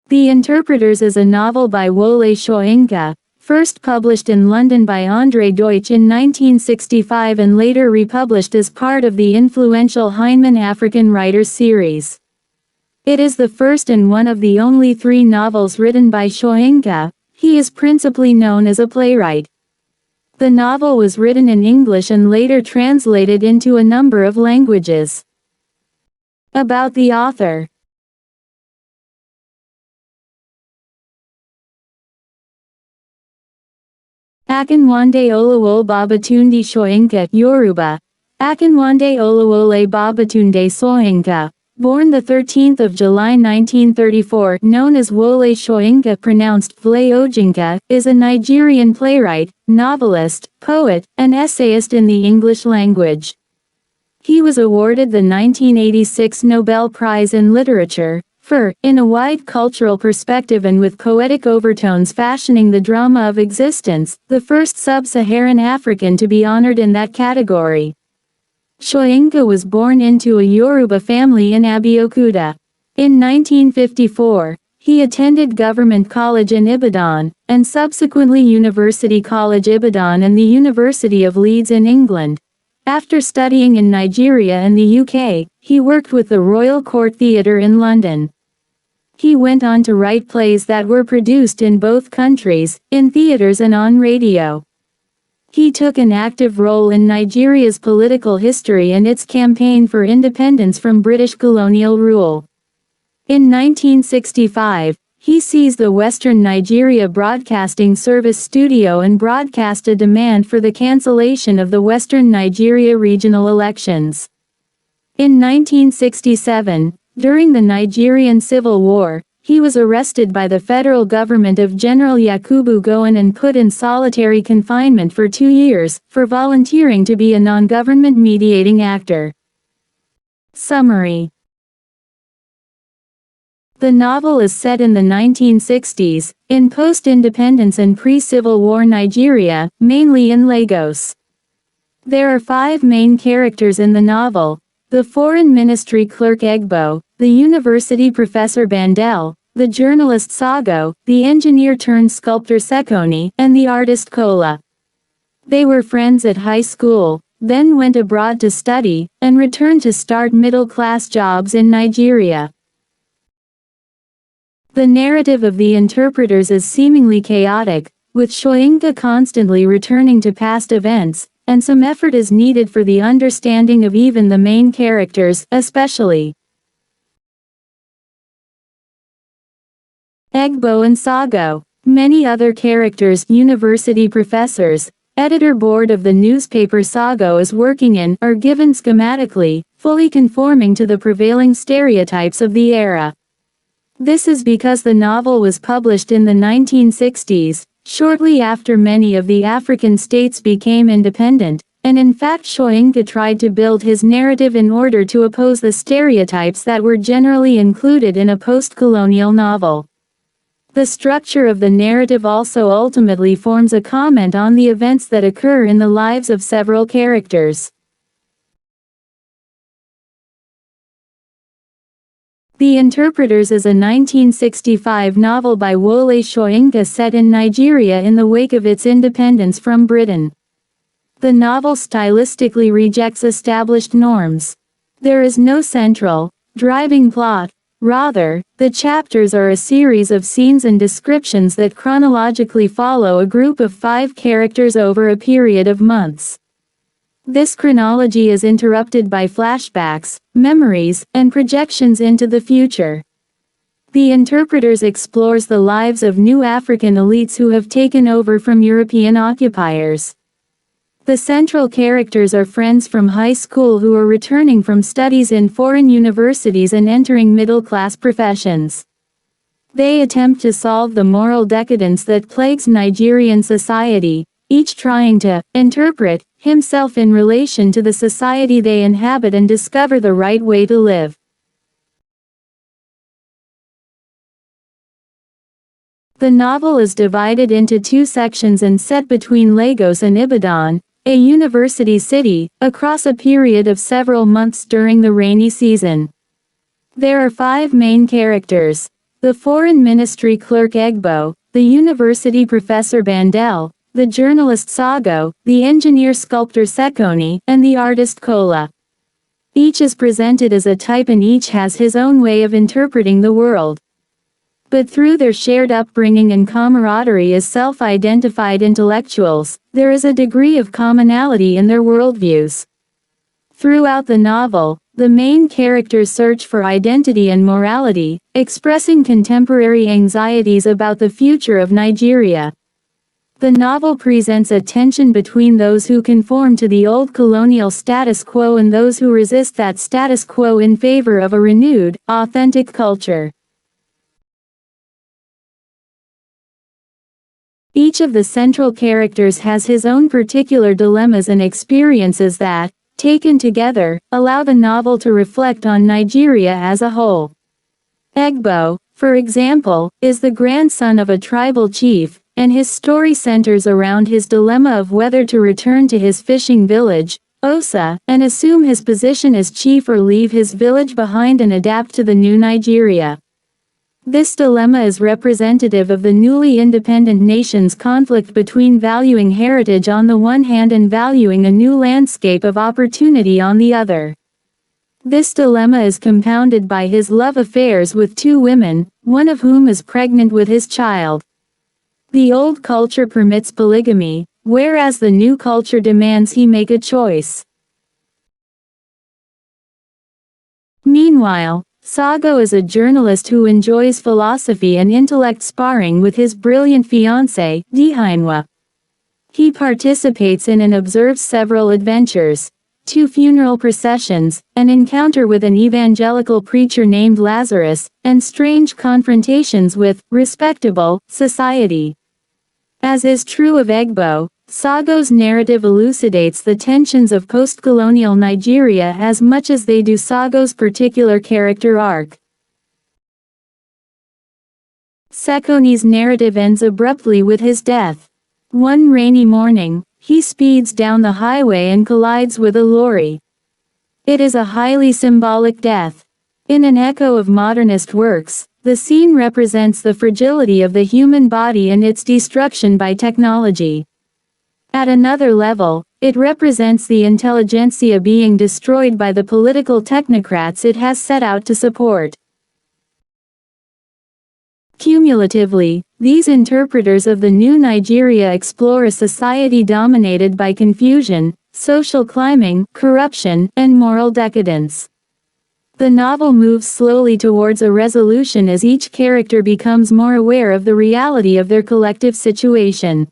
The Interpreters is a novel by Wole Soyinka, first published in London by André Deutsch in 1965 and later republished as part of the influential Heinemann African Writers series. It is the first and one of the only 3 novels written by Soyinka. He is principally known as a playwright. The novel was written in English and later translated into a number of languages. About the author. Akinwande Olawole Babatunde Soyinka, Yoruba. Akinwande Olawole Babatunde Soyinka, born the 13th of July 1934, known as Wole Soyinka, pronounced Vle Ojinka, is a Nigerian playwright, novelist, poet, and essayist in the English language. He was awarded the 1986 Nobel Prize in Literature, for, in a wide cultural perspective and with poetic overtones fashioning the drama of existence, the first sub-Saharan African to be honored in that category. Soyinka was born into a Yoruba family in Abeokuta. In 1954, he attended Government College in Ibadan, and subsequently University College Ibadan and the University of Leeds in England. After studying in Nigeria and the UK, he worked with the Royal Court Theatre in London. He went on to write plays that were produced in both countries, in theatres and on radio. He took an active role in Nigeria's political history and its campaign for independence from British colonial rule. In 1965, he seized the Western Nigeria Broadcasting Service studio and broadcast a demand for the cancellation of the Western Nigeria regional elections. In 1967, during the Nigerian Civil War, he was arrested by the federal government of General Yakubu Gowon and put in solitary confinement for 2 years, for volunteering to be a non-government mediating actor. Summary. The novel is set in the 1960s, in post-independence and pre-Civil War Nigeria, mainly in Lagos. There are 5 main characters in the novel: the Foreign Ministry clerk Egbo, the university professor Bandel, the journalist Sago, the engineer-turned-sculptor Sekoni, and the artist Kola. They were friends at high school, then went abroad to study, and returned to start middle-class jobs in Nigeria. The narrative of The Interpreters is seemingly chaotic, with Soyinka constantly returning to past events, and some effort is needed for the understanding of even the main characters, especially Egbo and Sago. Many other characters, university professors, editor board of the newspaper Sago is working in, are given schematically, fully conforming to the prevailing stereotypes of the era. This is because the novel was published in the 1960s, shortly after many of the African states became independent, and in fact Soyinka tried to build his narrative in order to oppose the stereotypes that were generally included in a post-colonial novel. The structure of the narrative also ultimately forms a comment on the events that occur in the lives of several characters. The Interpreters is a 1965 novel by Wole Soyinka set in Nigeria in the wake of its independence from Britain. The novel stylistically rejects established norms. There is no central, driving plot. Rather, the chapters are a series of scenes and descriptions that chronologically follow a group of 5 characters over a period of months. This chronology is interrupted by flashbacks, memories, and projections into the future. The Interpreters explores the lives of new African elites who have taken over from European occupiers. The central characters are friends from high school who are returning from studies in foreign universities and entering middle-class professions. They attempt to solve the moral decadence that plagues Nigerian society, each trying to interpret himself in relation to the society they inhabit and discover the right way to live. The novel is divided into 2 sections and set between Lagos and Ibadan, a university city, across a period of several months during the rainy season. There are 5 main characters: the foreign ministry clerk Egbo, the university professor Bandel, the journalist Sago, the engineer-sculptor Sekoni, and the artist Kola. Each is presented as a type and each has his own way of interpreting the world. But through their shared upbringing and camaraderie as self-identified intellectuals, there is a degree of commonality in their worldviews. Throughout the novel, the main characters search for identity and morality, expressing contemporary anxieties about the future of Nigeria. The novel presents a tension between those who conform to the old colonial status quo and those who resist that status quo in favor of a renewed, authentic culture. Each of the central characters has his own particular dilemmas and experiences that, taken together, allow the novel to reflect on Nigeria as a whole. Egbo, for example, is the grandson of a tribal chief, and his story centers around his dilemma of whether to return to his fishing village, Osa, and assume his position as chief or leave his village behind and adapt to the new Nigeria. This dilemma is representative of the newly independent nation's conflict between valuing heritage on the one hand and valuing a new landscape of opportunity on the other. This dilemma is compounded by his love affairs with two women, one of whom is pregnant with his child. The old culture permits polygamy, whereas the new culture demands he make a choice. Meanwhile, Sago is a journalist who enjoys philosophy and intellect sparring with his brilliant fiancée, Dihinwa. He participates in and observes several adventures, 2 funeral processions, an encounter with an evangelical preacher named Lazarus, and strange confrontations with respectable society. As is true of Egbo, Sago's narrative elucidates the tensions of post-colonial Nigeria as much as they do Sago's particular character arc. Sekoni's narrative ends abruptly with his death. One rainy morning, he speeds down the highway and collides with a lorry. It is a highly symbolic death. In an echo of modernist works, the scene represents the fragility of the human body and its destruction by technology. At another level, it represents the intelligentsia being destroyed by the political technocrats it has set out to support. Cumulatively, these interpreters of the new Nigeria explore a society dominated by confusion, social climbing, corruption, and moral decadence. The novel moves slowly towards a resolution as each character becomes more aware of the reality of their collective situation.